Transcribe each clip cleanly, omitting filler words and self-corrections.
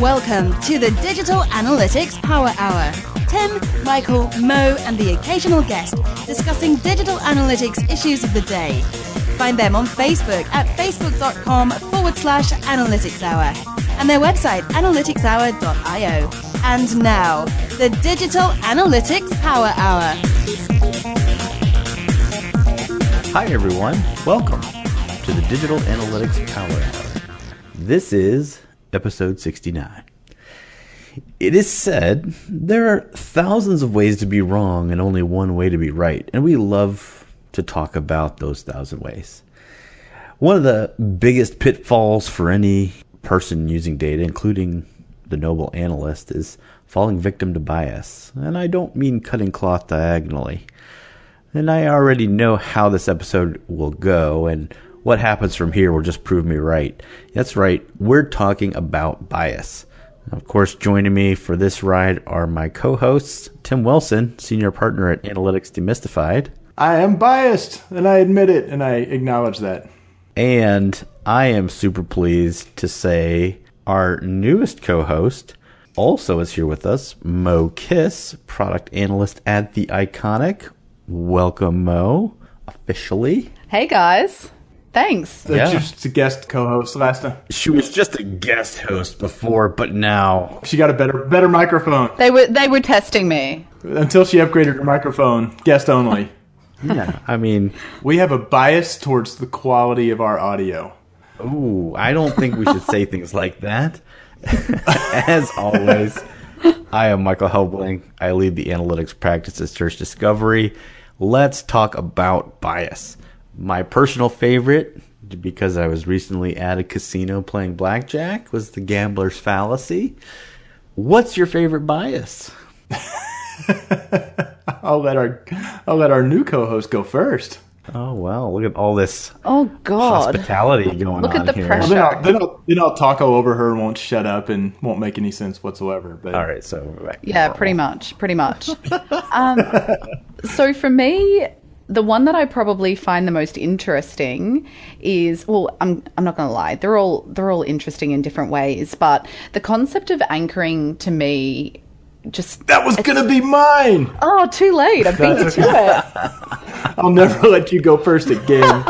Welcome to the Digital Analytics Power Hour. Tim, Michael, Mo, and the occasional guest discussing digital analytics issues of the day. Find them on Facebook at facebook.com/analytics hour and their website analyticshour.io. And now, the Digital Analytics Power Hour. Hi everyone, welcome to the Digital Analytics Power Hour. This is episode 69. It is said there are thousands of ways to be wrong and only one way to be right, and we love to talk about those thousand ways. One of the biggest pitfalls for any person using data, including the noble analyst, is falling victim to bias. And I don't mean cutting cloth diagonally. And I already know how this episode will go, and what happens from here will just prove me right. That's right, we're talking about bias. Of course, joining me for this ride are my co-hosts, Tim Wilson, Senior Partner at Analytics Demystified. I am biased, and I admit it, and I acknowledge that. And I am super pleased to say our newest co-host also is here with us, Mo Kiss, Product Analyst at The Iconic. Welcome, Mo, officially. Hey, guys. Thanks. Yeah. Just a guest co-host last time. She was just a guest host before, but now she got a better microphone. They were testing me. Until she upgraded her microphone, guest only. Yeah, I mean, we have a bias towards the quality of our audio. Ooh, I don't think we should say things like that. As always, I am Michael Helbling. I lead the analytics practice at Search Discovery. Let's talk about bias. My personal favorite, because I was recently at a casino playing blackjack, was the gambler's fallacy. What's your favorite bias? I'll let our new co-host go first. Oh well, look at all this hospitality going look on at the here. pressure. Then I'll talk all over her and won't shut up and won't make any sense whatsoever. But all right, so yeah, pretty much. So for me, the one that I probably find the most interesting is, well, I'm not going to lie, they're all interesting in different ways, but the concept of anchoring to me just... That was going to be mine! Oh, too late. I beat you to it. I'll never let you go first again.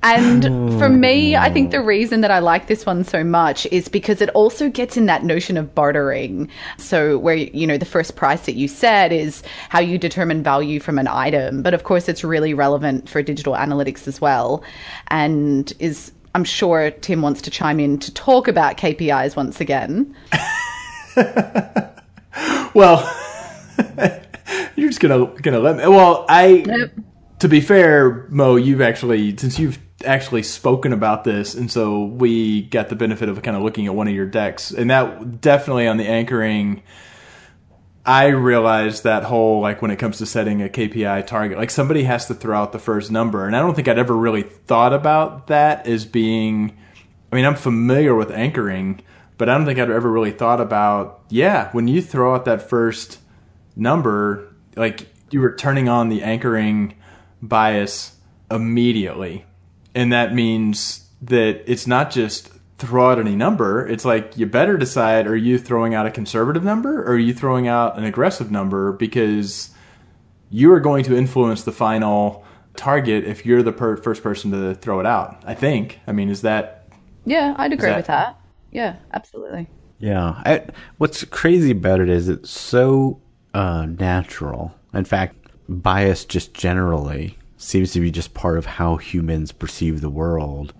And for me, I think the reason that I like this one so much is because it also gets in that notion of bartering. So where, the first price that you set is how you determine value from an item. But of course, it's really relevant for digital analytics as well. And I'm sure Tim wants to chime in to talk about KPIs once again. Well, you're just gonna let me. Well, to be fair, Mo, you've actually spoken about this, and so we got the benefit of kind of looking at one of your decks, and that definitely on the anchoring. I realized that whole, like, when it comes to setting a KPI target, like, somebody has to throw out the first number, and I don't think I'd ever really thought about that as being. I mean, I'm familiar with anchoring, but I don't think I'd ever really thought about, when you throw out that first number, like, you were turning on the anchoring bias immediately. And that means that it's not just throw out any number. It's like, you better decide, are you throwing out a conservative number or are you throwing out an aggressive number? Because you are going to influence the final target if you're the first person to throw it out, I think. I mean, is that... Yeah, I'd agree with that. Yeah, absolutely. Yeah. What's crazy about it is it's so natural. In fact, bias just generally seems to be just part of how humans perceive the world,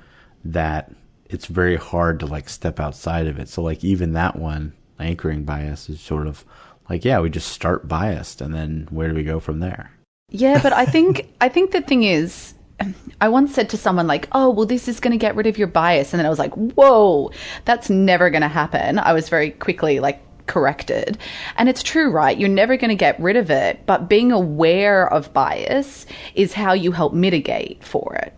that it's very hard to, like, step outside of it. So, like, even that one, anchoring bias, is sort of like, we just start biased, and then where do we go from there? Yeah, but I think the thing is, I once said to someone, like, oh, well, this is going to get rid of your bias. And then I was like, whoa, that's never going to happen. I was very quickly, like, corrected. And it's true, right? You're never going to get rid of it. But being aware of bias is how you help mitigate for it.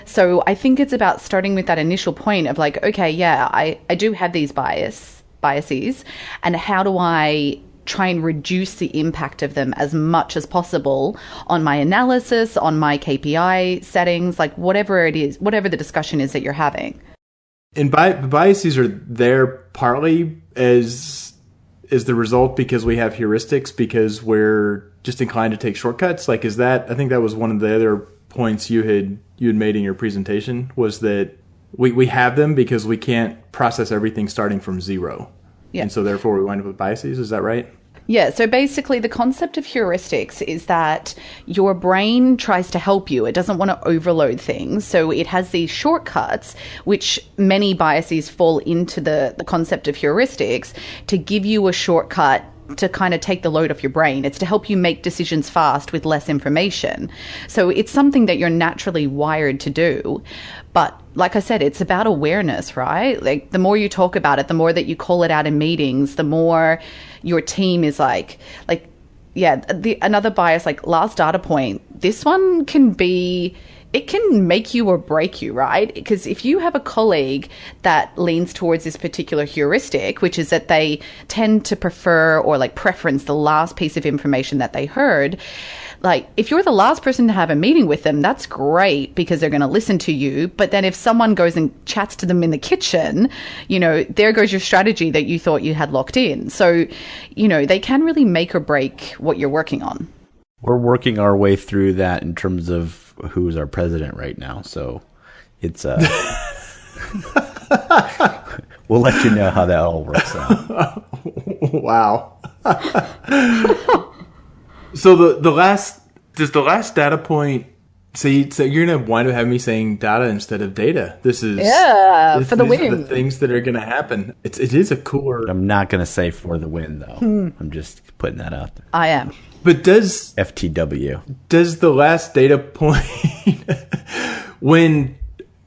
So I think it's about starting with that initial point of, like, okay, I do have these biases. And how do I try and reduce the impact of them as much as possible on my analysis, on my KPI settings, like whatever it is, whatever the discussion is that you're having. And biases are there partly as the result because we have heuristics, because we're just inclined to take shortcuts. Like, is that, I think that was one of the other points you had made in your presentation, was that we have them because we can't process everything starting from zero. Yeah. And so therefore we wind up with biases. Is that right? Yeah, so basically the concept of heuristics is that your brain tries to help you. It doesn't want to overload things. So it has these shortcuts, which many biases fall into the concept of heuristics, to give you a shortcut to kind of take the load off your brain. It's to help you make decisions fast with less information. So it's something that you're naturally wired to do. But like I said, it's about awareness, right? Like the more you talk about it, the more that you call it out in meetings, the more your team is another bias, like last data point, this one can be, it can make you or break you, right? Because if you have a colleague that leans towards this particular heuristic, which is that they tend to prefer or like preference the last piece of information that they heard, like if you're the last person to have a meeting with them, that's great because they're going to listen to you. But then if someone goes and chats to them in the kitchen, there goes your strategy that you thought you had locked in. So, they can really make or break what you're working on. We're working our way through that in terms of who's our president right now. So it's we'll let you know how that all works out. Wow. So the last data point, so you're going to wind up having me saying data instead of data. This is for the win. These are the things that are going to happen. It is a cooler. I'm not going to say for the win though. I'm just putting that out there. I am. But does the last data point when,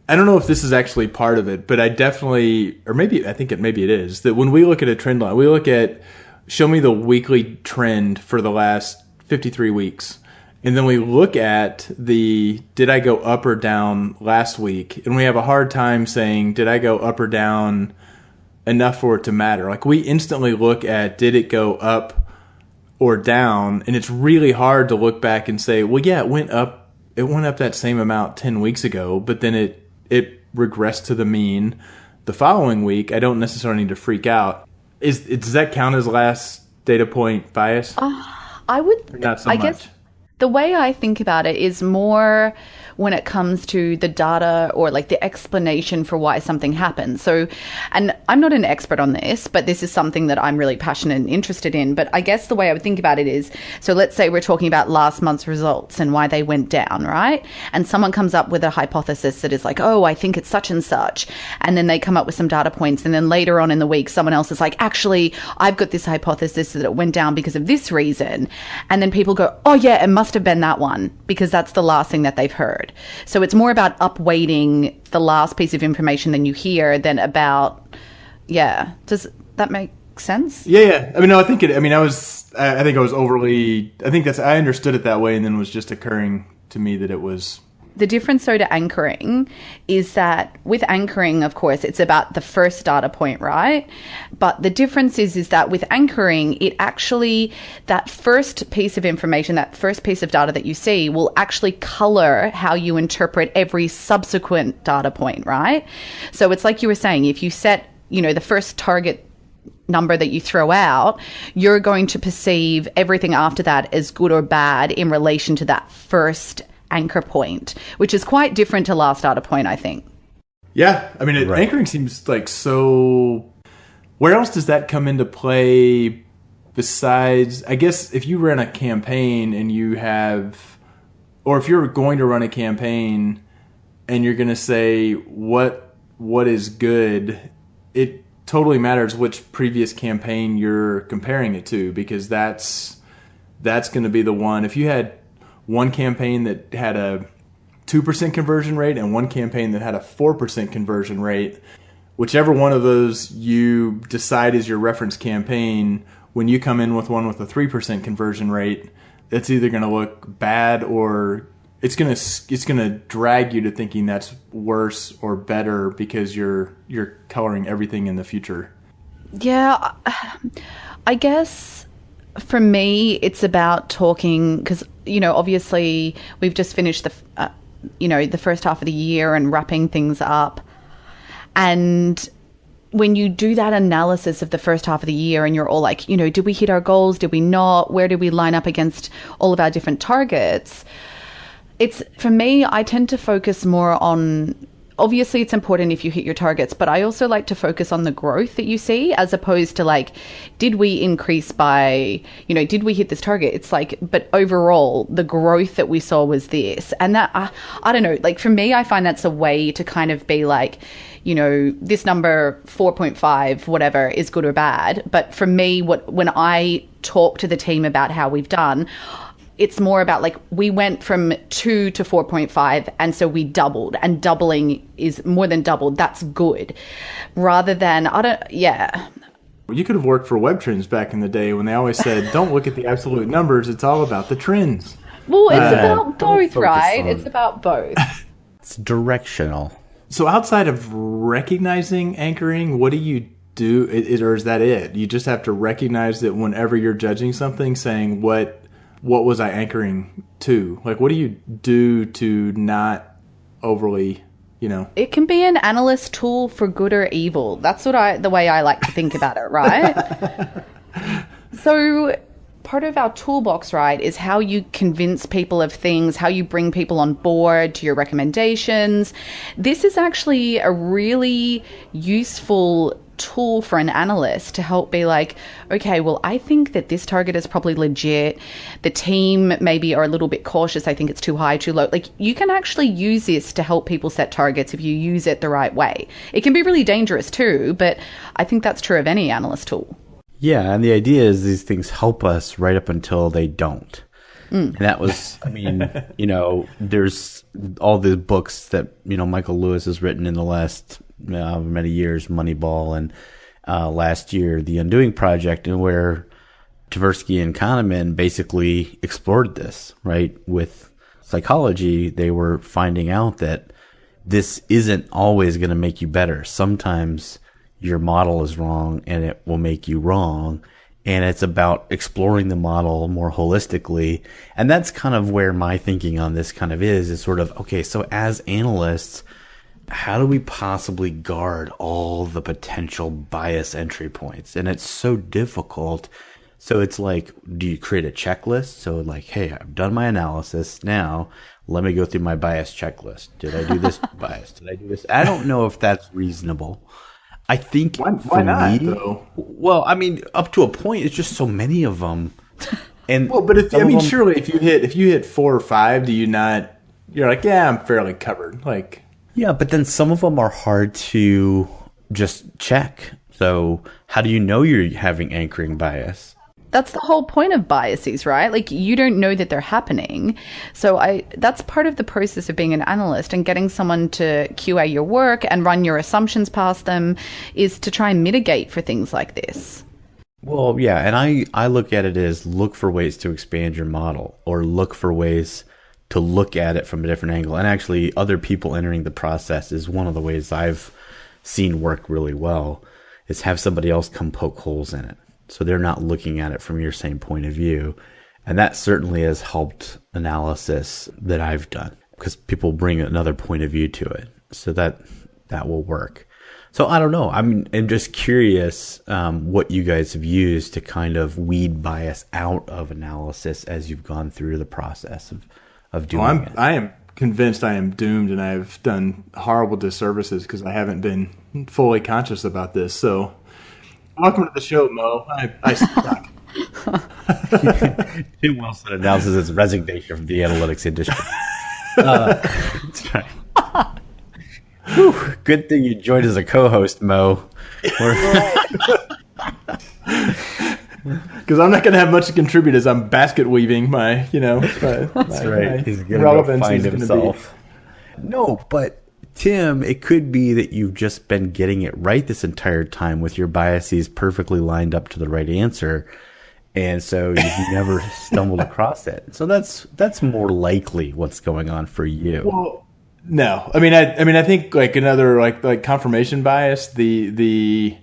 I don't know if this is actually part of it, but I definitely, or maybe I think maybe it is, that when we look at a trend line, we look at, show me the weekly trend for the last 53 weeks. And then we look at did I go up or down last week? And we have a hard time saying, did I go up or down enough for it to matter? Like we instantly look at, did it go up or down? And it's really hard to look back and say, well, yeah, it went up that same amount 10 weeks ago, but then it regressed to the mean the following week. I don't necessarily need to freak out. Does that count as last data point bias? I would. Not so I much. guess the way I think about it is more when it comes to the data or like the explanation for why something happens. So, and I'm not an expert on this, but this is something that I'm really passionate and interested in. But I guess the way I would think about it is, so let's say we're talking about last month's results and why they went down, right? And someone comes up with a hypothesis that is like, oh, I think it's such and such. And then they come up with some data points. And then later on in the week, someone else is like, actually, I've got this hypothesis that it went down because of this reason. And then people go, oh yeah, it must have been that one because that's the last thing that they've heard. So it's more about upweighting the last piece of information than you hear than about, yeah. Does that make sense? Yeah. I mean, no, I think I understood it that way and then was just occurring to me that it was. The difference, though, to anchoring is that with anchoring, of course, it's about the first data point, right? But the difference is that with anchoring, it actually, that first piece of information, that first piece of data that you see will actually color how you interpret every subsequent data point, right? So it's like you were saying, if you set, the first target number that you throw out, you're going to perceive everything after that as good or bad in relation to that first anchor point, which is quite different to last data point, I think. Yeah, I mean, right. Anchoring seems like so. Where else does that come into play besides, I guess, if you run a campaign and you have, or if you're going to run a campaign and you're going to say what is good, it totally matters which previous campaign you're comparing it to, because that's going to be the one. If you had one campaign that had a 2% conversion rate and one campaign that had a 4% conversion rate, whichever one of those you decide is your reference campaign, when you come in with one with a 3% conversion rate, it's either going to look bad or it's going to drag you to thinking that's worse or better because you're coloring everything in the future. Yeah, I guess For me, it's about talking because, obviously we've just finished the first half of the year and wrapping things up. And when you do that analysis of the first half of the year and you're all like, did we hit our goals? Did we not? Where did we line up against all of our different targets? For me, I tend to focus more on, obviously it's important if you hit your targets, but I also like to focus on the growth that you see as opposed to like, did we increase by, did we hit this target? It's like, but overall, the growth that we saw was this. And that, I don't know, like for me, I find that's a way to kind of be like, this number 4.5, whatever, is good or bad. But for me, when I talk to the team about how we've done, it's more about like we went from 2 to 4.5 and so we doubled, and doubling is more than doubled. That's good. Rather than, You could have worked for Web Trends back in the day when they always said, don't look at the absolute numbers. It's all about the trends. Well, it's about both, right? It's about both. It's directional. So outside of recognizing anchoring, what do you do? Or is that it? You just have to recognize that whenever you're judging something, saying what was I anchoring to? Like, what do you do to not overly, It can be an analyst tool for good or evil. That's the way I like to think about it, right? So part of our toolbox, right, is how you convince people of things, how you bring people on board to your recommendations. This is actually a really useful tool for an analyst to help be like, okay, well, I think that this target is probably legit. The team maybe are a little bit cautious. I think it's too high, too low. Like, you can actually use this to help people set targets if you use it the right way. It can be really dangerous too, but I think that's true of any analyst tool. Yeah, and the idea is these things help us right up until they don't. And that was, there's all the books that, Michael Lewis has written in the last many years, Moneyball, and last year, The Undoing Project, and where Tversky and Kahneman basically explored this, right? With psychology, they were finding out that this isn't always going to make you better. Sometimes your model is wrong and it will make you wrong. And it's about exploring the model more holistically. And that's kind of where my thinking on this kind of is sort of, okay, so as analysts, how do we possibly guard all the potential bias entry points? And it's so difficult. So it's like, do you create a checklist? So like, hey, I've done my analysis. Now let me go through my bias checklist. Did I do this bias? Did I do this? I don't know if that's reasonable. I think why not, though? Well, up to a point, it's just so many of them. And but surely if you hit 4 or 5, do you not? You're like, yeah, I'm fairly covered. Like, yeah, but then some of them are hard to just check. So how do you know you're having anchoring bias? That's the whole point of biases, right? Like, you don't know that they're happening. So that's part of the process of being an analyst, and getting someone to QA your work and run your assumptions past them is to try and mitigate for things like this. Well, yeah, and I look at it as look for ways to expand your model, or look for ways to look at it from a different angle. And actually, other people entering the process is one of the ways I've seen work really well, is have somebody else come poke holes in it. So they're not looking at it from your same point of view. And that certainly has helped analysis that I've done, because people bring another point of view to it. So that will work. So I don't know. I'm just curious what you guys have used to kind of weed bias out of analysis as you've gone through the process of doing it. I am convinced I am doomed, and I've done horrible disservices because I haven't been fully conscious about this. So welcome to the show, Mo. I suck. Tim Wilson announces his resignation from the analytics industry. That's right. Whew, good thing you joined as a co-host, Mo. Because I'm not going to have much to contribute as I'm basket weaving my. That's right. He's going to go find himself. No, but Tim, it could be that you've just been getting it right this entire time with your biases perfectly lined up to the right answer, and so you've never stumbled across it. So that's more likely what's going on for you. Well, no, I think like another like confirmation bias. The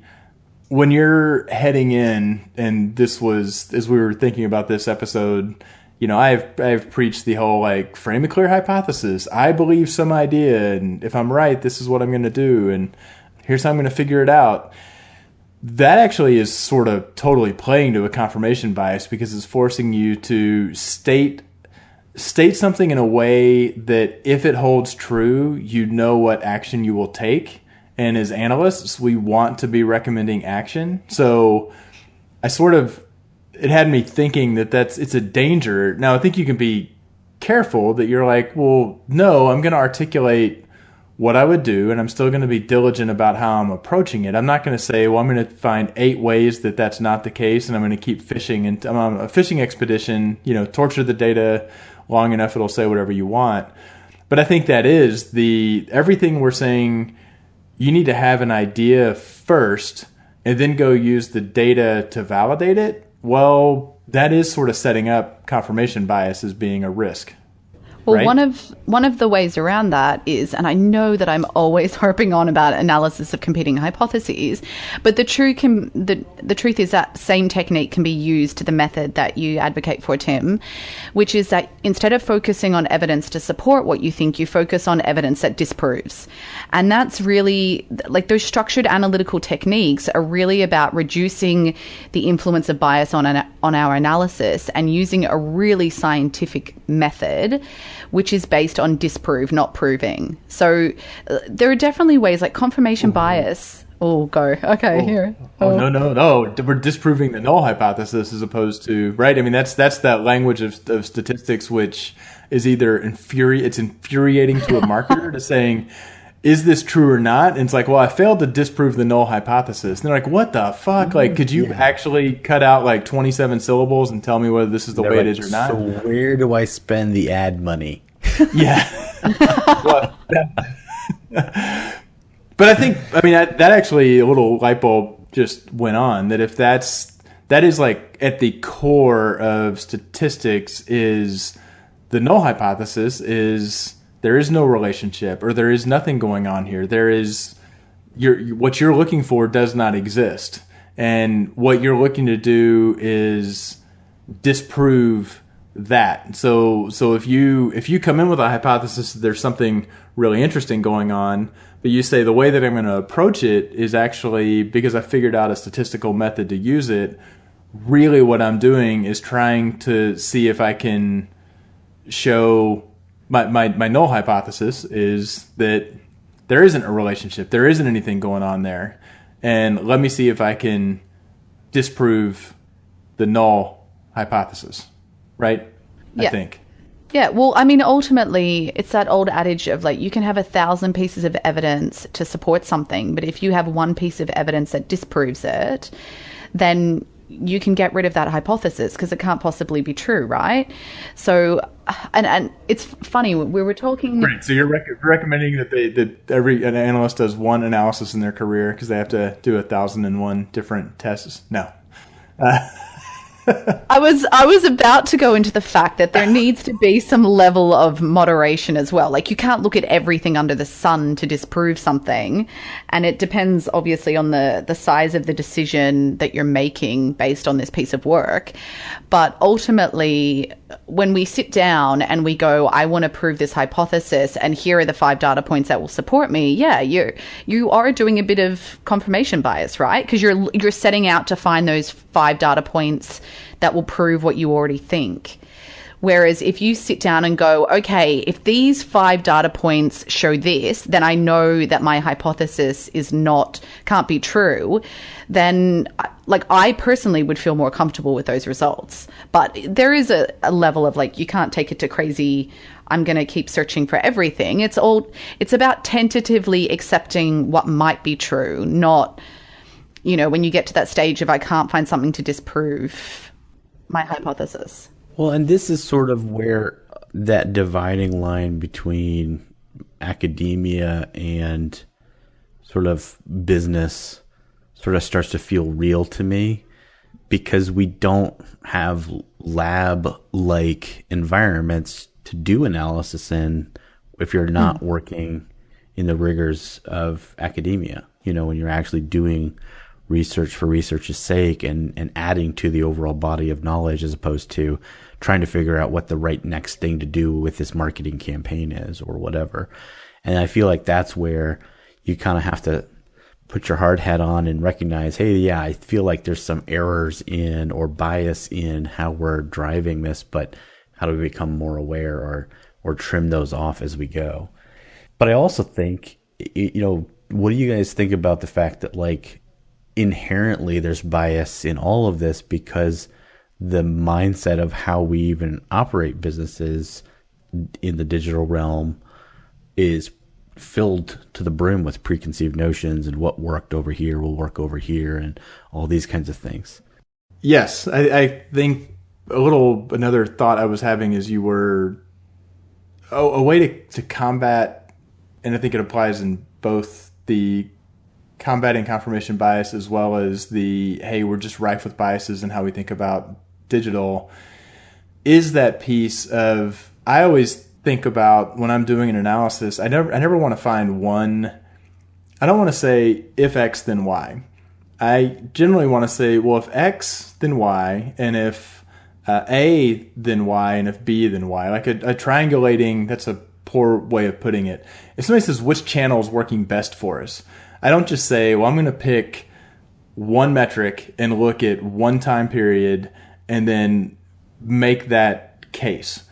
when you're heading in, and this was, as we were thinking about this episode, I've preached the whole like frame a clear hypothesis. I believe some idea, and if I'm right, this is what I'm going to do, and here's how I'm going to figure it out. That actually is sort of totally playing to a confirmation bias, because it's forcing you to state something in a way that if it holds true, you know what action you will take. And as analysts, we want to be recommending action. So it had me thinking that it's a danger. Now, I think you can be careful that you're like, well, no, I'm going to articulate what I would do, and I'm still going to be diligent about how I'm approaching it. I'm not going to say, well, I'm going to find 8 ways that that's not the case, and I'm going to keep fishing. And I'm on a fishing expedition, torture the data long enough, it'll say whatever you want. But I think that is everything we're saying. You need to have an idea first and then go use the data to validate it. Well, that is sort of setting up confirmation bias as being a risk. Well, right? one of the ways around that is, and I know that I'm always harping on about analysis of competing hypotheses, but the truth is that same technique can be used to the method that you advocate for, Tim, which is that instead of focusing on evidence to support what you think, you focus on evidence that disproves. And that's really, like, those structured analytical techniques are really about reducing the influence of bias on our analysis and using a really scientific method which is based on disprove, not proving. So there are definitely ways, like confirmation bias. Oh, go. Okay, here. No. We're disproving the null hypothesis as opposed to, right? I mean, that's that language of statistics, which is either infuriating to a marketer to saying, is this true or not? And it's like, well, I failed to disprove the null hypothesis. And they're like, what the fuck? Like, could you actually cut out like 27 syllables and tell me whether this is the way it is or not? So where do I spend the ad money? Yeah. But that actually, a little light bulb just went on, that if that is like at the core of statistics, is the null hypothesis is there is no relationship, or there is nothing going on here. There is what you're looking for does not exist. And what you're looking to do is disprove that. So if you come in with a hypothesis that there's something really interesting going on, but you say the way that I'm going to approach it is actually because I figured out a statistical method to use it, really what I'm doing is trying to see if I can show my null hypothesis is that there isn't a relationship, there isn't anything going on there, and let me see if I can disprove the null hypothesis, right? Yeah. I think. Yeah, well, I mean, ultimately, it's that old adage of like, you can have 1,000 pieces of evidence to support something, but if you have one piece of evidence that disproves it, then you can get rid of that hypothesis because it can't possibly be true, right? So, and it's funny, we were talking... Right, so you're recommending that an analyst does one analysis in their career because they have to do 1,001 different tests? No. I was about to go into the fact that there needs to be some level of moderation as well. Like, you can't look at everything under the sun to disprove something. And it depends, obviously, on the size of the decision that you're making based on this piece of work. But ultimately, when we sit down and we go, I want to prove this hypothesis, and here are the 5 data points that will support me. Yeah, you are doing a bit of confirmation bias, right? Because you're setting out to find those 5 data points that will prove what you already think. Whereas if you sit down and go, okay, if these 5 data points show this, then I know that my hypothesis can't be true, then like I personally would feel more comfortable with those results. But there is a level of like, you can't take it to crazy, I'm going to keep searching for everything. It's about tentatively accepting what might be true, not, when you get to that stage of I can't find something to disprove my hypothesis. Well, and this is sort of where that dividing line between academia and sort of business sort of starts to feel real to me, because we don't have lab-like environments to do analysis in if you're not working in the rigors of academia, when you're actually doing research for research's sake and adding to the overall body of knowledge, as opposed to trying to figure out what the right next thing to do with this marketing campaign is or whatever. And I feel like that's where you kind of have to put your hard hat on and recognize, hey, yeah, I feel like there's some errors in or bias in how we're driving this, but how do we become more aware or trim those off as we go? But I also think, what do you guys think about the fact that, like, inherently there's bias in all of this because the mindset of how we even operate businesses in the digital realm is filled to the brim with preconceived notions, and what worked over here will work over here, and all these kinds of things. Yes, I think another thought I was having is you were a way to combat, and I think it applies in both the combating confirmation bias as well as the, hey, we're just rife with biases in how we think about digital, is that piece of, I always think about when I'm doing an analysis, I never want to find one. I don't want to say if X then Y. I generally want to say, well, if X then Y, and if A then Y, and if B then Y. Like a triangulating, that's a poor way of putting it. If somebody says which channel is working best for us, I don't just say, well, I'm going to pick one metric and look at one time period and then make that case.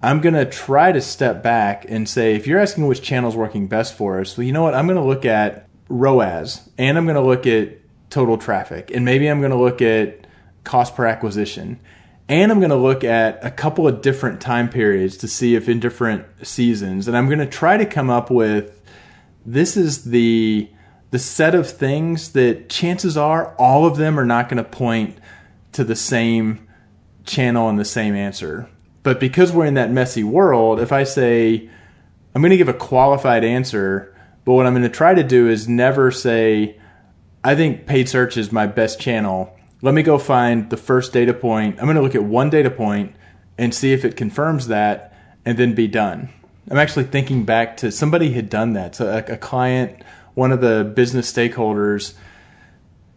I'm going to try to step back and say, if you're asking which channel is working best for us, well, you know what? I'm going to look at ROAS, and I'm going to look at total traffic, and maybe I'm going to look at cost per acquisition, and I'm going to look at a couple of different time periods to see if in different seasons, and I'm going to try to come up with, this is the set of things that chances are all of them are not going to point to the same channel and the same answer. But because we're in that messy world, if I say, I'm going to give a qualified answer, but what I'm going to try to do is never say, I think paid search is my best channel. Let me go find the first data point. I'm going to look at one data point and see if it confirms that, and then be done. I'm actually thinking back to somebody had done that. So a client, one of the business stakeholders,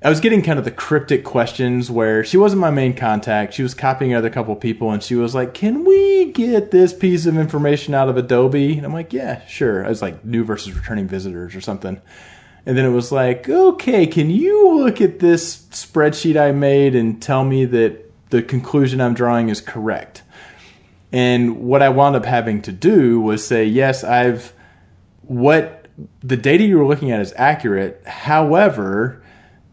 I was getting kind of the cryptic questions where she wasn't my main contact. She was copying other couple people, and she was like, can we get this piece of information out of Adobe? And I'm like, yeah, sure. I was like, new versus returning visitors or something. And then it was like, okay, can you look at this spreadsheet I made and tell me that the conclusion I'm drawing is correct? And what I wound up having to do was say, yes, the data you were looking at is accurate. However,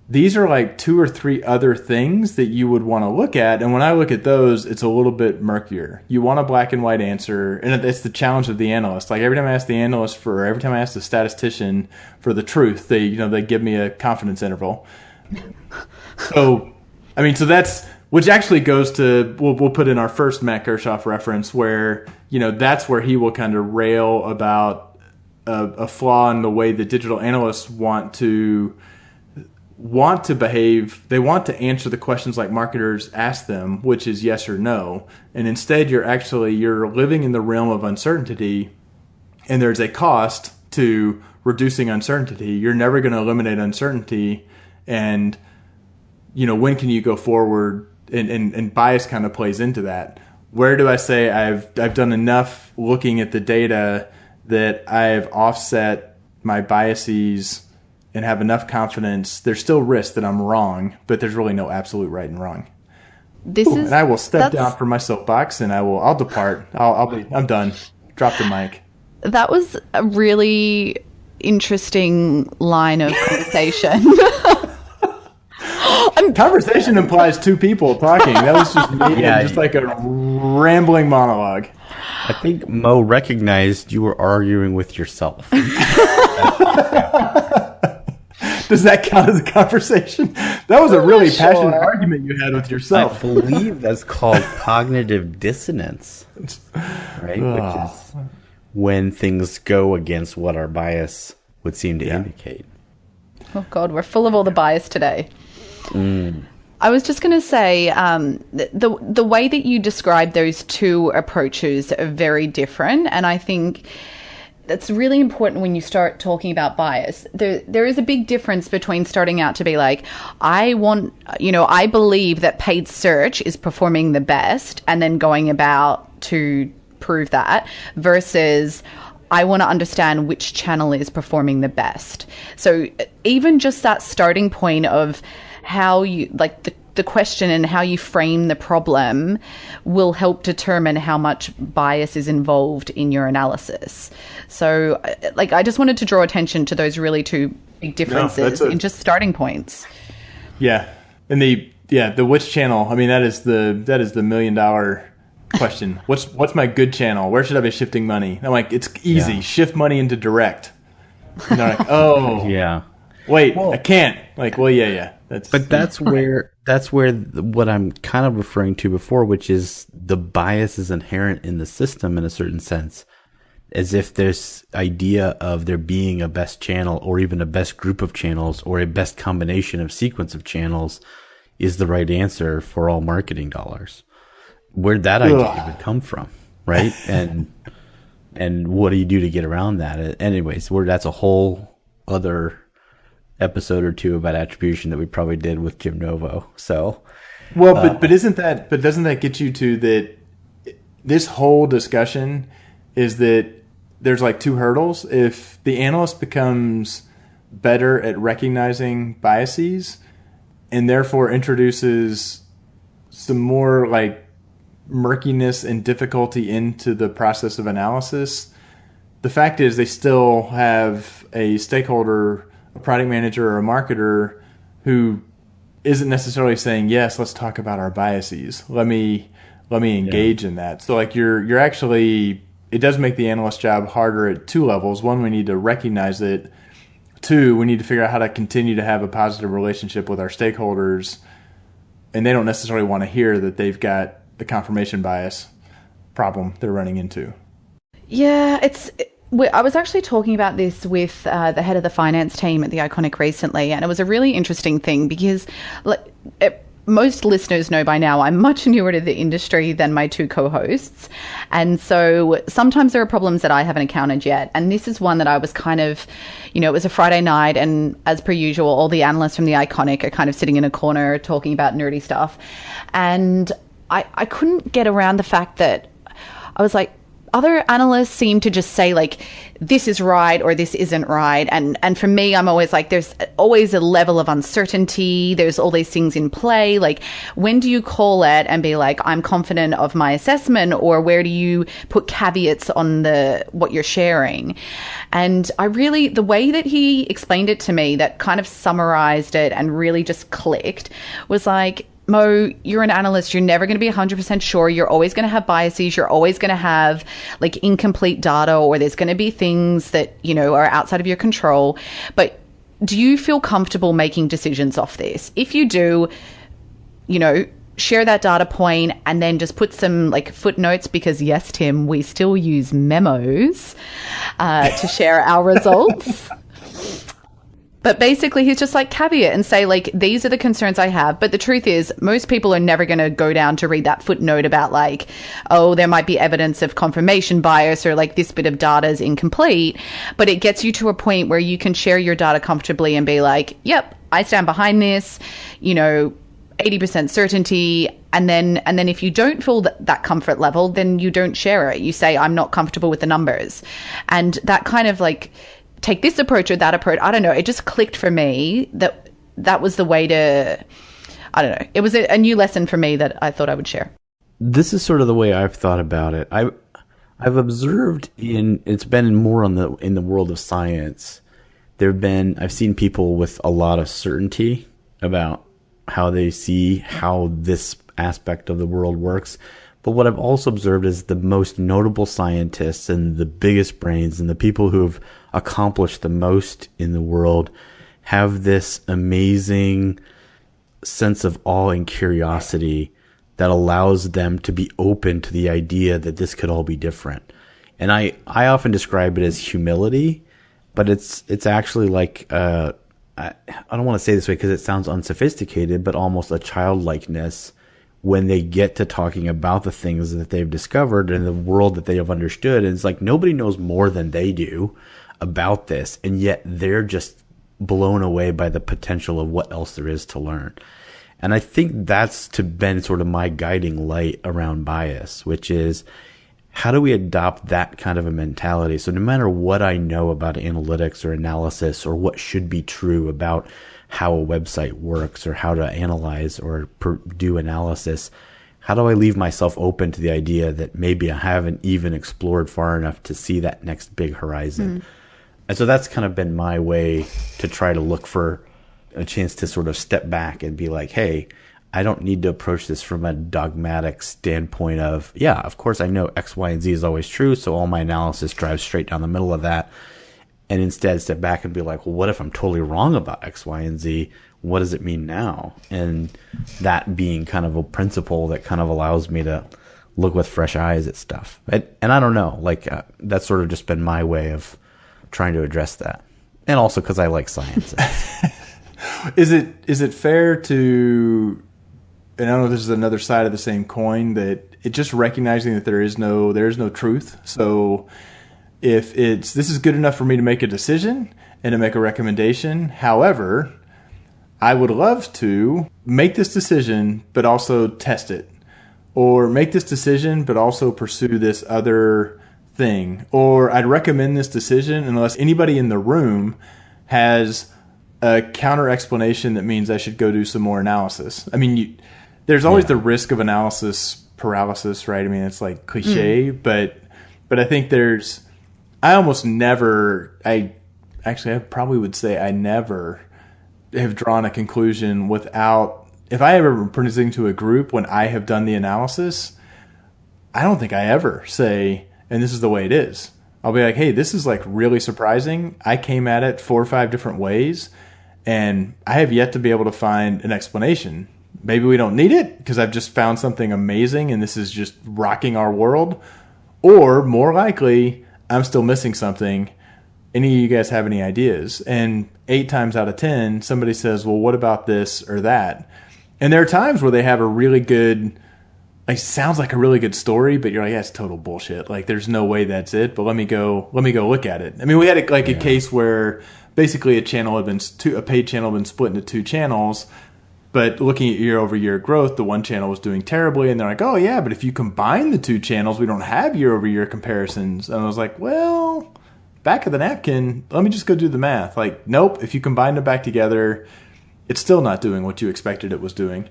these are like 2 or 3 other things that you would want to look at. And when I look at those, it's a little bit murkier. You want a black and white answer. And it's the challenge of the analyst. Like every time I ask the analyst every time I ask the statistician for the truth, they give me a confidence interval. So that's, which actually goes to, we'll put in our first Matt Gershoff reference where, that's where he will kind of rail about a flaw in the way that digital analysts want to behave. They want to answer the questions like marketers ask them, which is yes or no. And instead you're living in the realm of uncertainty, and there's a cost to reducing uncertainty. You're never going to eliminate uncertainty. And, when can you go forward? And bias kind of plays into that. Where do I say I've done enough looking at the data that I've offset my biases and have enough confidence? There's still risk that I'm wrong, but there's really no absolute right and wrong. And I will step down from my soapbox, and I'll depart. I'm done. Drop the mic. That was a really interesting line of conversation. Conversation implies 2 people talking. That was just me, just like a rambling monologue. I think Mo recognized you were arguing with yourself. Does that count as a conversation? That was a really passionate argument you had with yourself. I believe that's called cognitive dissonance, right? Which is when things go against what our bias would seem to indicate. Oh, God, we're full of all the bias today. I was just going to say, the way that you describe those 2 approaches are very different. And I think that's really important when you start talking about bias. There is a big difference between starting out to be like, I believe that paid search is performing the best, and then going about to prove that, versus I want to understand which channel is performing the best. So even just that starting point of how you, like, the question and how you frame the problem will help determine how much bias is involved in your analysis. So, like, I just wanted to draw attention to those really two big differences in just starting points. Yeah. And the which channel, I mean, that is the $1 million question. What's my good channel? Where should I be shifting money? And I'm like, it's easy. Shift money into direct. And they're like, oh, yeah. Wait, I can't. Like, well, yeah. That's where what I'm kind of referring to before, which is the bias is inherent in the system in a certain sense, as if this idea of there being a best channel or even a best group of channels or a best combination of sequence of channels is the right answer for all marketing dollars. Where'd that idea even come from, right? And what do you do to get around that? Anyways, that's a whole other episode or two about attribution that we probably did with Jim Novo. So, well, but doesn't that get you to that? This whole discussion is that there's like two hurdles. If the analyst becomes better at recognizing biases and therefore introduces some more like murkiness and difficulty into the process of analysis, the fact is they still have a stakeholder, a product manager or a marketer who isn't necessarily saying, yes, let's talk about our biases. Let me engage in that. So like you're actually, it does make the analyst job harder at two levels. One, we need to recognize it. Two, we need to figure out how to continue to have a positive relationship with our stakeholders. And they don't necessarily want to hear that they've got the confirmation bias problem they're running into. Yeah, I was actually talking about this with the head of the finance team at the Iconic recently, and it was a really interesting thing because most listeners know by now I'm much newer to the industry than my two co-hosts, and so sometimes there are problems that I haven't encountered yet, and this is one that I was kind of, it was a Friday night, and as per usual, all the analysts from the Iconic are kind of sitting in a corner talking about nerdy stuff, and I couldn't get around the fact that I was like, other analysts seem to just say like, this is right or this isn't right. And for me, I'm always like, there's always a level of uncertainty. There's all these things in play. Like, when do you call it and be like, I'm confident of my assessment, or where do you put caveats on what you're sharing? And the way that he explained it to me, that kind of summarized it and really just clicked, was like, Mo, you're an analyst. You're never going to be 100% sure. You're always going to have biases. You're always going to have like incomplete data, or there's going to be things that, are outside of your control. But do you feel comfortable making decisions off this? If you do, share that data point and then just put some like footnotes, because yes, Tim, we still use memos to share our results. But basically, he's just like caveat and say, like, these are the concerns I have. But the truth is, most people are never going to go down to read that footnote about like, oh, there might be evidence of confirmation bias, or like this bit of data is incomplete. But it gets you to a point where you can share your data comfortably and be like, yep, I stand behind this, 80% certainty. And then if you don't feel that comfort level, then you don't share it. You say, I'm not comfortable with the numbers. And that kind of like, take this approach or that approach. I don't know. It just clicked for me that was the way to, I don't know. It was a new lesson for me that I thought I would share. This is sort of the way I've thought about it. I've observed it's been more in the world of science. I've seen people with a lot of certainty about how they see how this aspect of the world works. But what I've also observed is the most notable scientists and the biggest brains and the people who have accomplished the most in the world have this amazing sense of awe and curiosity that allows them to be open to the idea that this could all be different. And I often describe it as humility, but it's actually like, I don't want to say this way because it sounds unsophisticated, but almost a childlikeness, when they get to talking about the things that they've discovered and the world that they have understood. And it's like nobody knows more than they do about this, and yet they're just blown away by the potential of what else there is to learn. And I think that's been sort of my guiding light around bias, which is how do we adopt that kind of a mentality? So no matter what I know about analytics or analysis or what should be true about how a website works or how to analyze or do analysis, how do I leave myself open to the idea that maybe I haven't even explored far enough to see that next big horizon? And so that's kind of been my way to try to look for a chance to sort of step back and be like, hey, I don't need to approach this from a dogmatic standpoint of, yeah, of course I know X, Y, and Z is always true, so all my analysis drives straight down the middle of that. And instead step back and be like, well, what if I'm totally wrong about X, Y, and Z? What does it mean now? And that being kind of a principle that kind of allows me to look with fresh eyes at stuff. And I don't know, like that's sort of just been my way of trying to address that. And also because I like science. Is it fair to, and I don't know if this is another side of the same coin, that it just recognizing that there is no truth. So if this is good enough for me to make a decision and to make a recommendation. However, I would love to make this decision, but also test it, or make this decision, but also pursue this other thing. Or I'd recommend this decision unless anybody in the room has a counter explanation that means I should go do some more analysis. I mean, there's always the risk of analysis paralysis, right? I mean, it's like cliche, but I think I almost never, I probably would say I never have drawn a conclusion without, if I ever presenting to a group when I have done the analysis, I don't think I ever say, and this is the way it is. I'll be like, hey, this is like really surprising. I came at it 4 or 5 different ways, and I have yet to be able to find an explanation. Maybe we don't need it because I've just found something amazing and this is just rocking our world. Or more likely, I'm still missing something. Any of you guys have any ideas? And 8 times out of 10, somebody says, well, what about this or that? And there are times where they have a really good, like, sounds like a really good story, but you're like, yeah, it's total bullshit. Like, there's no way that's it, but let me go look at it. I mean, we had a case where basically a paid channel had been split into 2 channels, but looking at year-over-year growth, the one channel was doing terribly, and they're like, oh yeah, but if you combine the 2 channels, we don't have year-over-year comparisons. And I was like, well, back of the napkin, let me just go do the math. Like, nope, if you combine them back together, it's still not doing what you expected it was doing.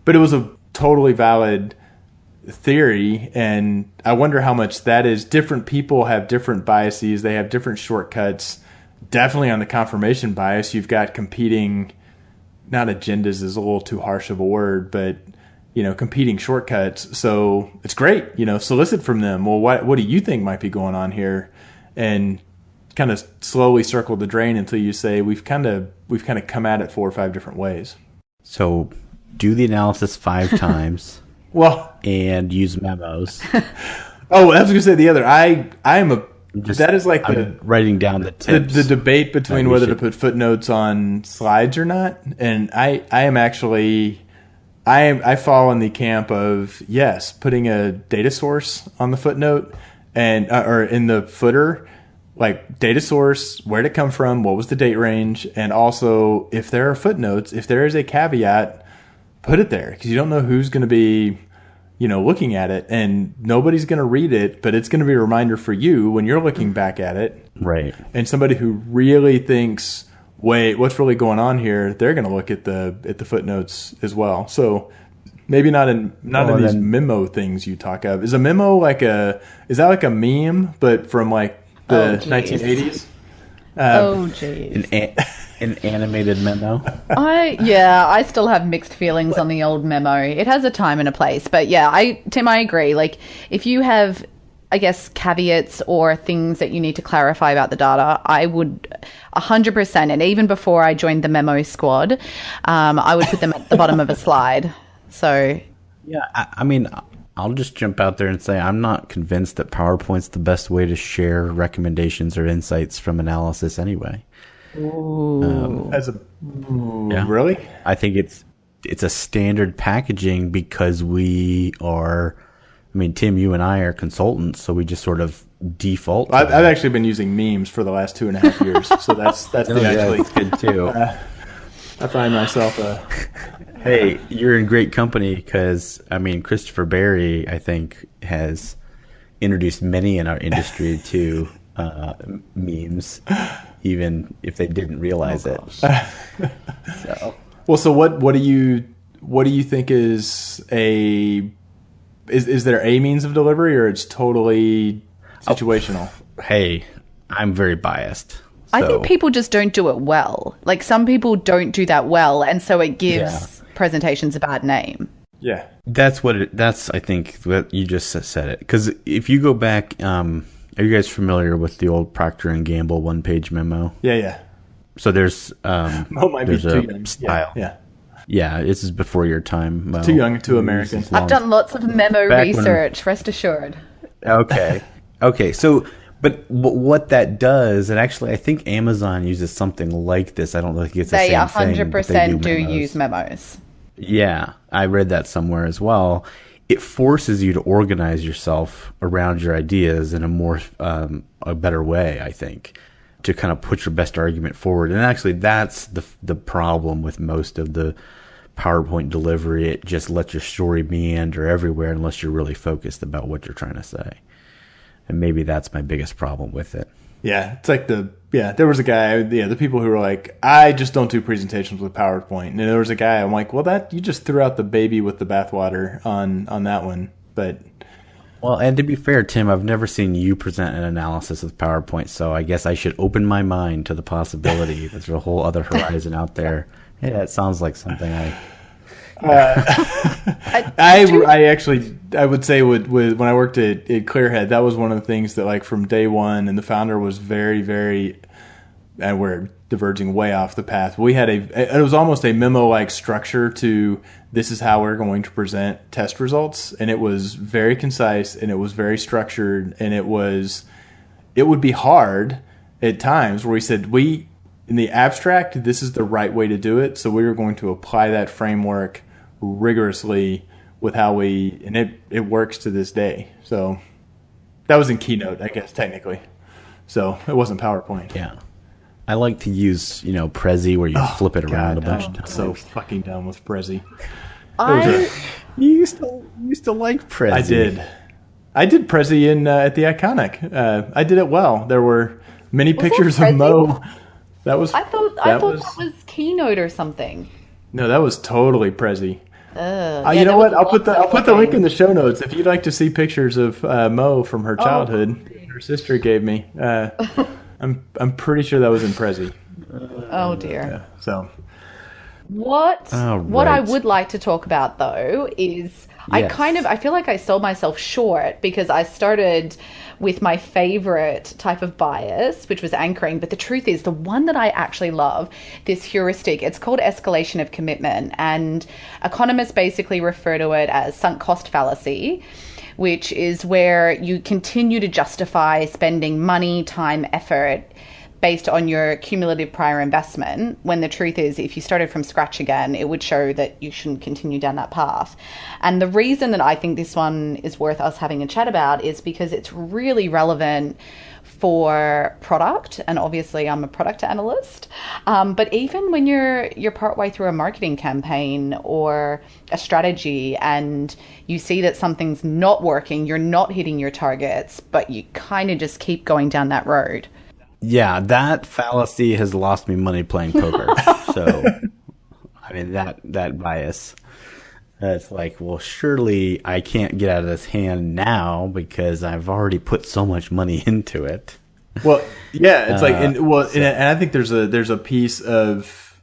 But it was a totally valid theory, and I wonder how much that is. Different people have different biases. They have different shortcuts. Definitely on the confirmation bias, you've got competing, not agendas is a little too harsh of a word, but competing shortcuts. So it's great, solicit from them. Well, what do you think might be going on here? And kind of slowly circle the drain until you say we've kind of come at it 4 or 5 different ways. So do the analysis 5 times. Well, and use memos. Oh, I was going to say the other. That is like I'm writing down the tips. The debate between whether to put footnotes on slides or not. And I fall in the camp of, yes, putting a data source on the footnote and or in the footer, like data source, where'd it come from, what was the date range, and also if there are footnotes, if there is a caveat, put it there because you don't know who's going to be looking at it, and nobody's going to read it, but it's going to be a reminder for you when you're looking back at it. Right. And somebody who really thinks, wait, what's really going on here? They're going to look at the footnotes as well. So maybe not in these memo things you talk of. Is a memo like is that like a meme, but from like the 1980s? Oh, jeez. An animated memo. I still have mixed feelings on the old memo. It has a time and a place, but yeah, Tim, I agree. Like, if you have, I guess, caveats or things that you need to clarify about the data, I would 100%, and even before I joined the memo squad, I would put them at the bottom of a slide. So, yeah, I mean, I'll just jump out there and say I'm not convinced that PowerPoint's the best way to share recommendations or insights from analysis anyway. Ooh. Really? I think it's a standard packaging because we are. I mean, Tim, you and I are consultants, so we just sort of default. I've actually been using memes for the last 2.5 years, so that's actually good too. I find myself Hey, you're in great company because, I mean, Christopher Berry, I think, has introduced many in our industry to memes, even if they didn't realize it. So. Well, so what do you think is there a means of delivery, or it's totally situational? Hey, I'm very biased. I think people just don't do it well. Like, some people don't do that well, and so it gives presentations a bad name. Yeah. That's I think that you just said it. Because if you go back, are you guys familiar with the old Procter & Gamble one-page memo? Yeah. So there's might be too young. Style. Yeah. This is before your time. Mo. Too young, too American. I've done lots of memo research, rest assured. Okay. So, but what that does, and actually I think Amazon uses something like this. I don't think it's the same thing. They 100% do use memos. Yeah, I read that somewhere as well. It forces you to organize yourself around your ideas in a more, a better way, I think, to kind of put your best argument forward. And actually, that's the problem with most of the PowerPoint delivery. It just lets your story meander everywhere unless you're really focused about what you're trying to say. And maybe that's my biggest problem with it. Yeah, it's like there was a guy, the people who were like, I just don't do presentations with PowerPoint. And there was a guy, I'm like, well, you just threw out the baby with the bathwater on that one. But well, and to be fair, Tim, I've never seen you present an analysis with PowerPoint, so I guess I should open my mind to the possibility. There's a whole other horizon out there. Yeah, it sounds like something I would say with when I worked at Clearhead, that was one of the things that, like, from day one, and the founder was very, very, and we're diverging way off the path. We had it was almost a memo-like structure to, this is how we're going to present test results, and it was very concise, and it was very structured, and it would be hard at times where we said, in the abstract, this is the right way to do it, so we were going to apply that framework rigorously with how and it works to this day. So that was in Keynote, I guess, technically. So it wasn't PowerPoint. Yeah. I like to use, Prezi, where you flip it around a bunch of times. So fucking done with Prezi. You used to like Prezi. I did Prezi at the Iconic. I did it well. There were many pictures of Mo. I thought that was Keynote or something. No, that was totally Prezi. You know what? I'll put the link in the show notes if you'd like to see pictures of Mo from her childhood. Her sister gave me. I'm pretty sure that was in Prezi. Oh dear. Yeah, so what I would like to talk about, though, is I feel like I sold myself short because I started with my favorite type of bias, which was anchoring. But the truth is, the one that I actually love, this heuristic, it's called escalation of commitment. And economists basically refer to it as sunk cost fallacy, which is where you continue to justify spending money, time, effort based on your cumulative prior investment, when the truth is, if you started from scratch again, it would show that you shouldn't continue down that path. And the reason that I think this one is worth us having a chat about is because it's really relevant for product, and obviously I'm a product analyst, but even when you're partway through a marketing campaign or a strategy and you see that something's not working, you're not hitting your targets, but you kind of just keep going down that road. Yeah, that fallacy has lost me money playing poker. So, I mean, that bias. It's like, well, surely I can't get out of this hand now because I've already put so much money into it. Well, yeah, it's like, and I think there's a piece of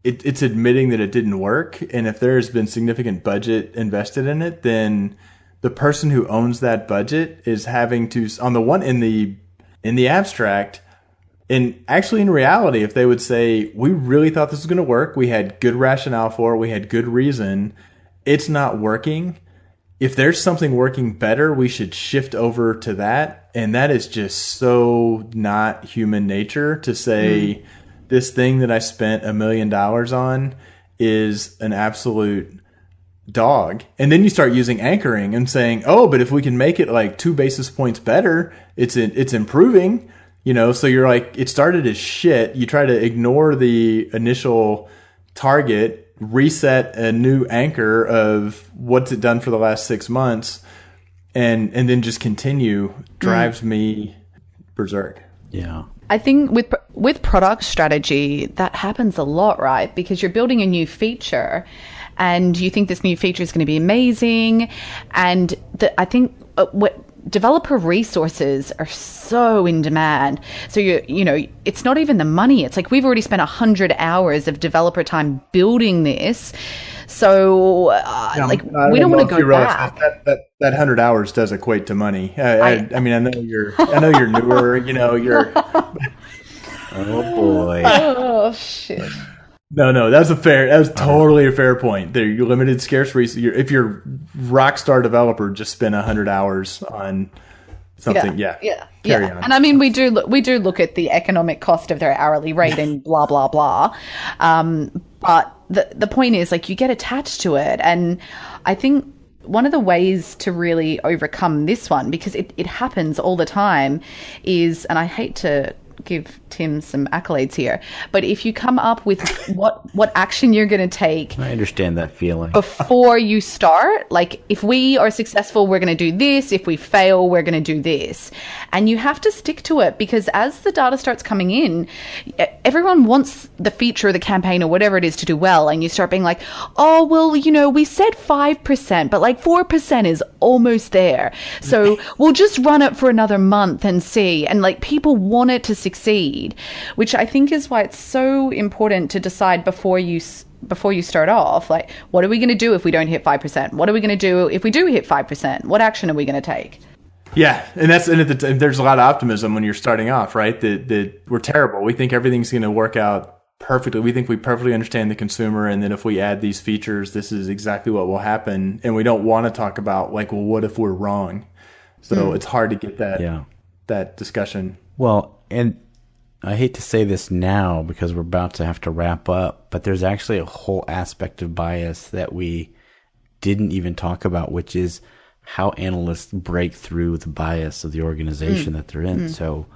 it's admitting that it didn't work, and if there has been significant budget invested in it, then the person who owns that budget is having to, on the one in the abstract. And actually, in reality, if they would say, we really thought this was going to work, we had good rationale for it, we had good reason, it's not working. If there's something working better, we should shift over to that. And that is just so not human nature to say, this thing that I spent $1 million on is an absolute dog. And then you start using anchoring and saying, oh, but if we can make it like 2 basis points better, it's improving. So you're like, it started as shit. You try to ignore the initial target, reset a new anchor of what's it done for the last 6 months, and then just continue, drives me berserk. Yeah. I think with product strategy, that happens a lot, right? Because you're building a new feature and you think this new feature is going to be amazing. And I think what developer resources are so in demand. So it's not even the money. It's like we've already spent 100 hours of developer time building this. So we don't want to go back. That 100 hours does equate to money. I mean, I know you're newer. You're. Oh boy. Oh shit. No, that's totally a fair point. You're limited scarce resources. If you're rockstar developer, just spend 100 hours on something. Yeah. Carry on. And I mean, we do look at the economic cost of their hourly rate and blah blah blah. But the point is, like, you get attached to it, and I think one of the ways to really overcome this one, because it happens all the time, is, and I hate to give Tim some accolades here, but if you come up with what action you're going to take, I understand that feeling, before you start, like, if we are successful, we're going to do this. If we fail, we're going to do this. And you have to stick to it, because as the data starts coming in, everyone wants the feature or the campaign or whatever it is to do well. And you start being like, oh, well, we said 5%, but like 4% is almost there. So we'll just run it for another month and see. And like, people want it to succeed, which I think is why it's so important to decide before you start off, like, what are we going to do if we don't hit 5%? What are we going to do if we do hit 5%? What action are we going to take? Yeah, and there's a lot of optimism when you're starting off, right? That we're terrible. We think everything's going to work out perfectly. We think we perfectly understand the consumer, and then if we add these features, this is exactly what will happen. And we don't want to talk about, like, well, what if we're wrong? So it's hard to get that discussion. Well, and I hate to say this now because we're about to have to wrap up, but there's actually a whole aspect of bias that we didn't even talk about, which is how analysts break through the bias of the organization that they're in. So,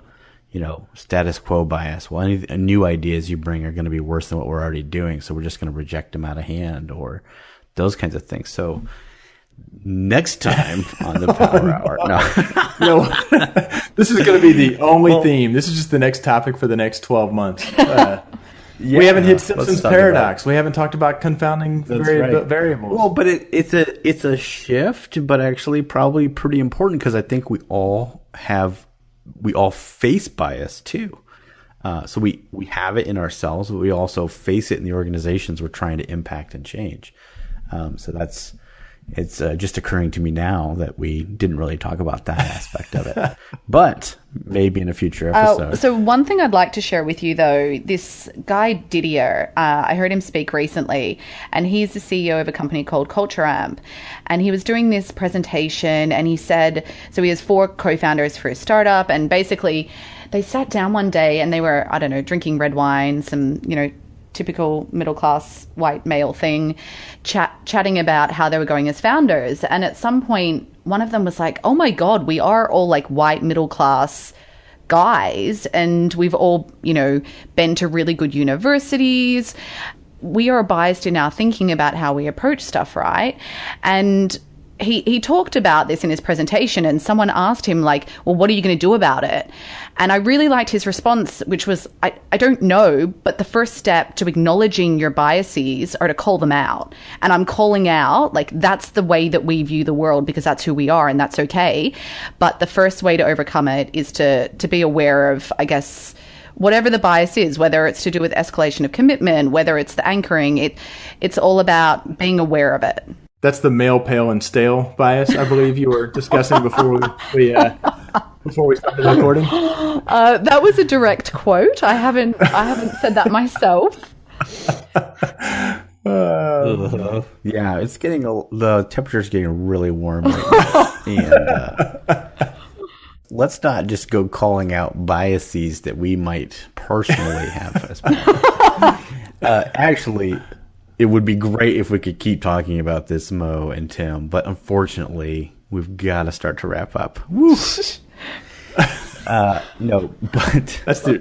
status quo bias. Well, any new ideas you bring are going to be worse than what we're already doing, so we're just going to reject them out of hand, or those kinds of things. So next time on the Power Hour. No, this is going to be the only theme. This is just the next topic for the next 12 months. We haven't hit Simpson's paradox. We haven't talked about confounding variables. Well, but it's a shift, but actually probably pretty important, because I think we all face bias too. So we have it in ourselves, but we also face it in the organizations we're trying to impact and change. So it's just occurring to me now that we didn't really talk about that aspect of it, but maybe in a future episode. So one thing I'd like to share with you, though, this guy Didier, I heard him speak recently, and he's the CEO of a company called Culture Amp, and he was doing this presentation, and he said, so he has 4 co-founders for his startup, and basically they sat down one day and they were, I don't know, drinking red wine, some, typical middle-class white male thing, chatting about how they were going as founders. And at some point, one of them was like, oh my God, we are all like white middle-class guys, and we've all, been to really good universities. We are biased in our thinking about how we approach stuff, right? And he talked about this in his presentation, and someone asked him, like, well, what are you going to do about it? And I really liked his response, which was, I don't know, but the first step to acknowledging your biases are to call them out. And I'm calling out, like, that's the way that we view the world, because that's who we are, and that's okay. But the first way to overcome it is to be aware of, I guess, whatever the bias is, whether it's to do with escalation of commitment, whether it's the anchoring, it's all about being aware of it. That's the male, pale, and stale bias, I believe you were discussing before we started recording. That was a direct quote. I haven't said that myself. Yeah, it's the temperature's getting really warm right now. And let's not just go calling out biases that we might personally have as people. Actually, it would be great if we could keep talking about this, Mo and Tim, but unfortunately, we've got to start to wrap up. Woo! No, but that's their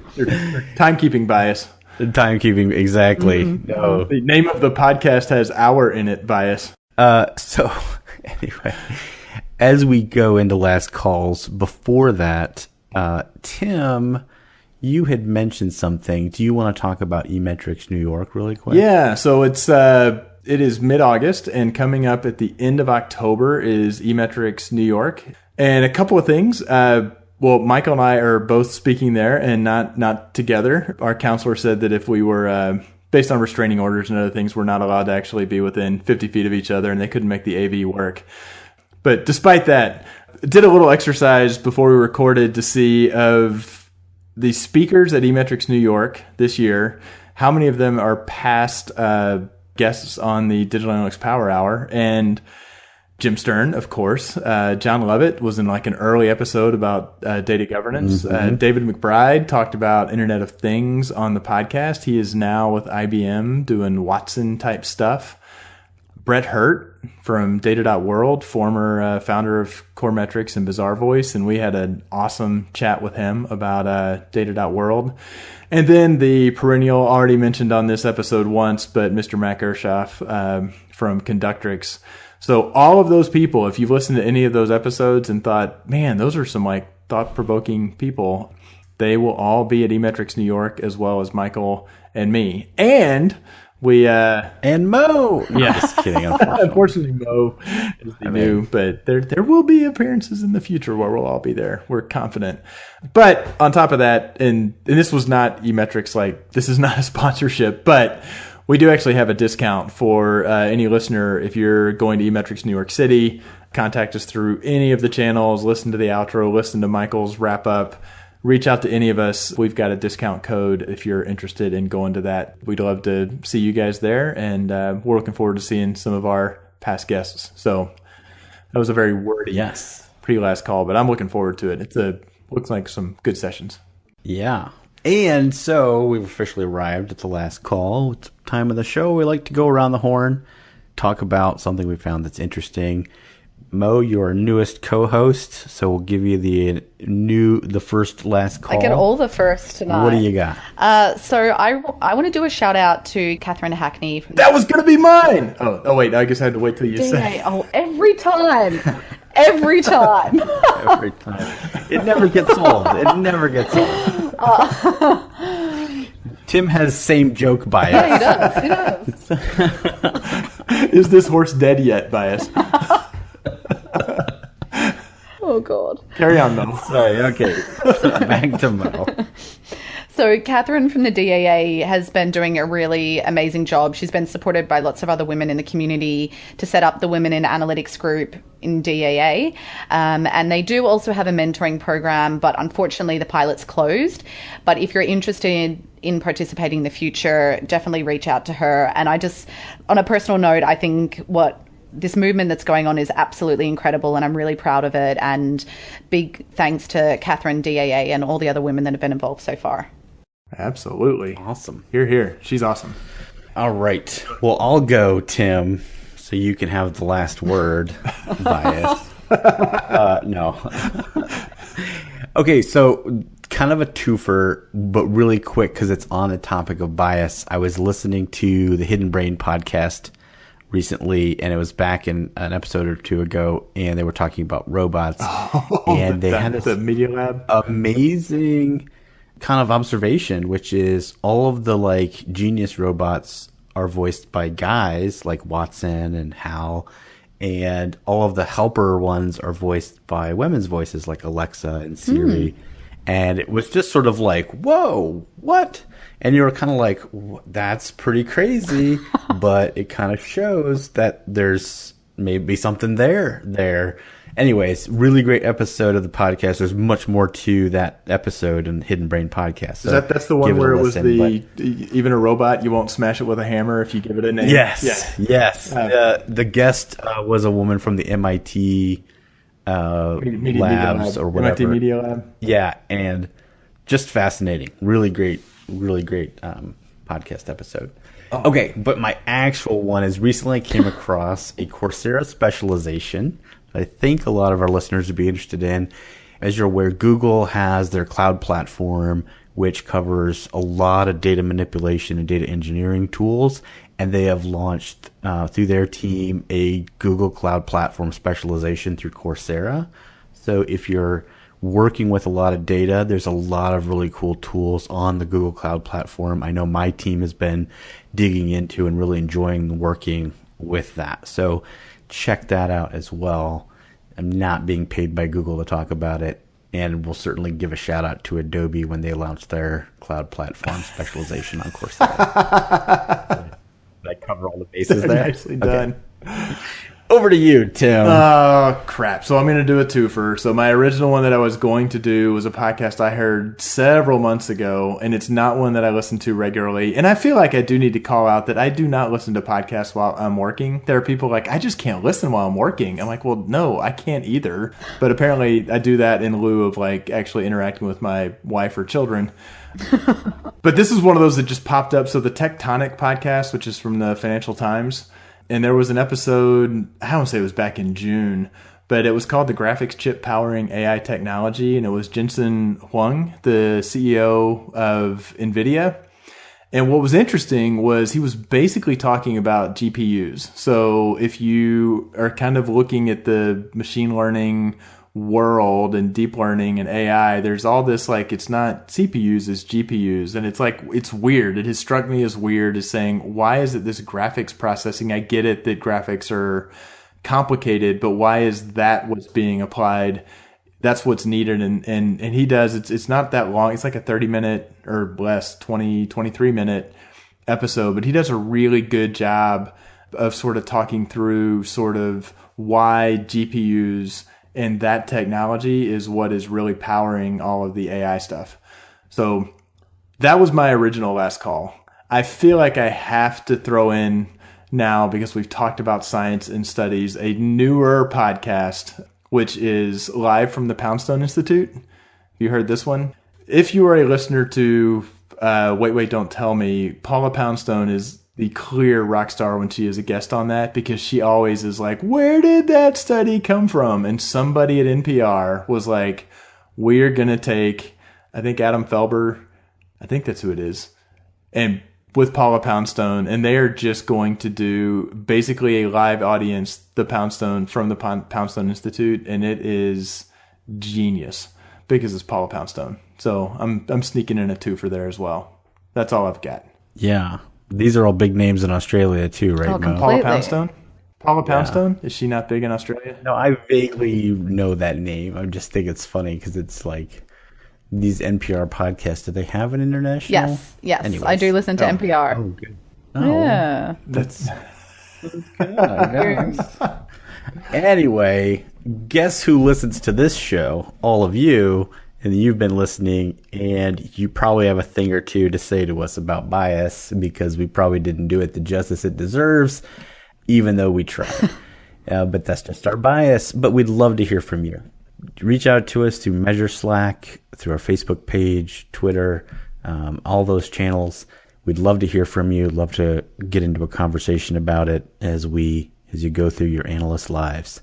timekeeping bias. Timekeeping, exactly. No, the name of the podcast has "hour" in it bias. So anyway, as we go into last calls, before that, Tim, you had mentioned something. Do you want to talk about eMetrics New York really quick? Yeah, so it is mid-August, and coming up at the end of October is eMetrics New York. And a couple of things. Well, Michael and I are both speaking there and not together. Our counselor said that if we were, based on restraining orders and other things, we're not allowed to actually be within 50 feet of each other, and they couldn't make the AV work. But despite that, did a little exercise before we recorded to see of the speakers at eMetrics New York this year, how many of them are past guests on the Digital Analytics Power Hour. And Jim Stern, of course. John Lovett was in like an early episode about data governance. David McBride talked about Internet of Things on the podcast. He is now with IBM doing Watson type stuff. Brett Hurt from Data.World, former founder of Core Metrics and Bizarre Voice, and we had an awesome chat with him about Data.World. And then the perennial, already mentioned on this episode once, but Mr. Matt Gershoff from Conductrix. So all of those people, if you've listened to any of those episodes and thought, man, those are some like thought-provoking people, they will all be at eMetrics New York, as well as Michael and me. And we and Mo. Yeah, just kidding. Unfortunately, Mo is the new, but there will be appearances in the future where we'll all be there. We're confident. But on top of that, and this was not eMetrics, like this is not a sponsorship, but we do actually have a discount for any listener. If you're going to eMetrics New York City, contact us through any of the channels, listen to the outro, listen to Michael's wrap up, reach out to any of us. We've got a discount code if you're interested in going to that. We'd love to see you guys there, and we're looking forward to seeing some of our past guests. So that was a very wordy pre-last call, but I'm looking forward to it. Looks like some good sessions. Yeah. And so we've officially arrived at the last call. It's time of the show. We like to go around the horn, talk about something we found that's interesting. Mo, you're our newest co-host, so we'll give you the first last call. I get all the first tonight. What do you got? So I want to do a shout out to Catherine Hackney. That was going to be mine. Oh wait, I guess I had to wait till you say. Oh, every time. Every time. Every time. It never gets old. It never gets old. Tim has same joke bias. Yeah, he does. Is this horse dead yet bias? Oh, God. Carry on, Mo. Sorry, okay. Back to Mo. So Catherine from the DAA has been doing a really amazing job. She's been supported by lots of other women in the community to set up the Women in Analytics group in DAA. And they do also have a mentoring program, but unfortunately the pilot's closed. But if you're interested in participating in the future, definitely reach out to her. And I just, on a personal note, I think this movement that's going on is absolutely incredible, and I'm really proud of it. And big thanks to Catherine, DAA, and all the other women that have been involved so far. Absolutely. Awesome. Here. She's awesome. All right. Well, I'll go, Tim, so you can have the last word. Bias. No. Okay, so kind of a twofer, but really quick because it's on the topic of bias. I was listening to the Hidden Brain podcast recently, and it was back in an episode or two ago, and they were talking about robots. And they had this Media Lab amazing kind of observation, which is all of the like genius robots are voiced by guys like Watson and Hal, and all of the helper ones are voiced by women's voices like Alexa and Siri. And it was just sort of like, whoa, what? And you were kind of like, that's pretty crazy, but it kind of shows that there's maybe something there. Anyways, really great episode of the podcast. There's much more to that episode in Hidden Brain podcast. So that's the one where it was even a robot, you won't smash it with a hammer if you give it a name? Yes. The guest was a woman from the MIT labs or whatever. MIT Media Lab. Yeah, and just fascinating. Really great podcast episode. Okay, but my actual one is recently I came across a Coursera specialization that I think a lot of our listeners would be interested in. As you're aware, Google has their cloud platform, which covers a lot of data manipulation and data engineering tools. And they have launched through their team a Google Cloud Platform specialization through Coursera. So if you're working with a lot of data, there's a lot of really cool tools on the Google Cloud Platform. I know my team has been digging into and really enjoying working with that. So check that out as well. I'm not being paid by Google to talk about it. And we'll certainly give a shout out to Adobe when they launch their cloud platform specialization on Coursera. Did I cover all the bases there? Nicely done. Okay. Over to you, Tim. Oh, crap. So I'm going to do a twofer. So my original one that I was going to do was a podcast I heard several months ago, and it's not one that I listen to regularly. And I feel like I do need to call out that I do not listen to podcasts while I'm working. There are people like, I just can't listen while I'm working. I'm like, well, no, I can't either. But apparently I do that in lieu of like actually interacting with my wife or children. But this is one of those that just popped up. So the Tectonic podcast, which is from the Financial Times, and there was an episode, I don't want to say it was back in June, but it was called The Graphics Chip Powering AI Technology, and it was Jensen Huang, the CEO of NVIDIA. And what was interesting was he was basically talking about GPUs. So if you are kind of looking at the machine learning world and deep learning and AI, there's all this like, it's not CPUs, it's GPUs. And it's like, it's weird. It has struck me as weird as saying, why is it this graphics processing? I get it that graphics are complicated, but why is that what's being applied? That's what's needed. And he does, it's not that long. It's like a 30-minute or less, 23-minute episode, but he does a really good job of sort of talking through sort of why GPUs and that technology is what is really powering all of the AI stuff. So that was my original last call. I feel like I have to throw in now, because we've talked about science and studies, a newer podcast, which is live from the Poundstone Institute. Have you heard this one? If you are a listener to Wait, Don't Tell Me, Paula Poundstone is the clear rock star when she is a guest on that, because she always is like, where did that study come from? And somebody at NPR was like, we're going to take, I think Adam Felber, I think that's who it is, and with Paula Poundstone, and they are just going to do basically a live audience, the Poundstone from the Poundstone Institute, and it is genius because it's Paula Poundstone. So I'm sneaking in a twofer there as well. That's all I've got. Yeah. These are all big names in Australia too, right, Mo? Paula Poundstone? Paula Poundstone? Is she not big in Australia? No, I vaguely know that name. I just think it's funny because it's like these NPR podcasts. Do they have an international? Yes. Anyways. I do listen to NPR. Oh, good. Oh, Yeah. That's good. Nice. Anyway, guess who listens to this show? All of you. And you've been listening, and you probably have a thing or two to say to us about bias, because we probably didn't do it the justice it deserves, even though we tried. But that's just our bias. But we'd love to hear from you. Reach out to us through Measure Slack, through our Facebook page, Twitter, all those channels. We'd love to hear from you. Love to get into a conversation about it as you go through your analyst lives.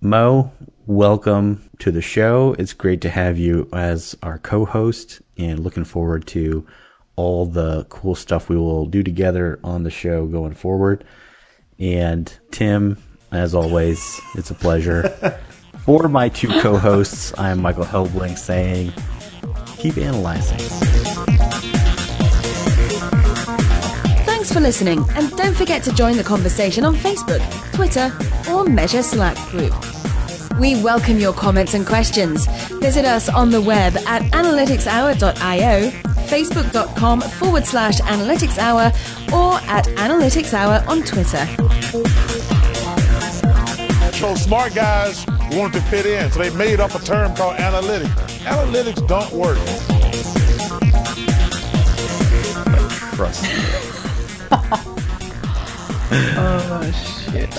Mo, welcome to the show. It's great to have you as our co-host, and looking forward to all the cool stuff we will do together on the show going forward. And Tim, as always, it's a pleasure. For my two co-hosts, I'm Michael Helbling saying, keep analyzing. Thanks for listening, and don't forget to join the conversation on Facebook, Twitter, or Measure Slack group. We welcome your comments and questions. Visit us on the web at analyticshour.io, facebook.com/analyticshour, or at analyticshour on Twitter. So smart guys wanted to fit in, so they made up a term called analytics. Analytics don't work. Trust me. Oh, shit.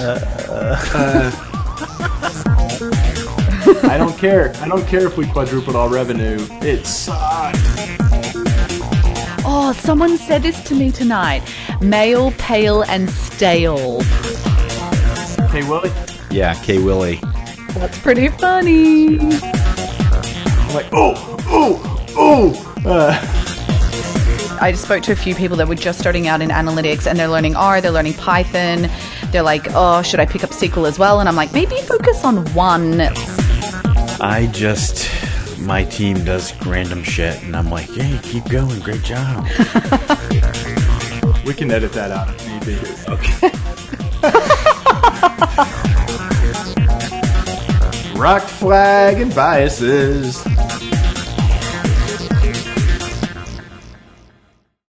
I don't care. I don't care if we quadrupled our revenue. It sucks. Oh, someone said this to me tonight. Male, pale, and stale. Hey, Willie. Yeah, K. Willie. That's pretty funny. I'm like, I just spoke to a few people that were just starting out in analytics, and they're learning R, they're learning Python. They're like, oh, should I pick up SQL as well? And I'm like, maybe focus on one. My team does random shit, and I'm like, hey, keep going, great job. We can edit that out if need be. Okay. Rock, flag, and biases.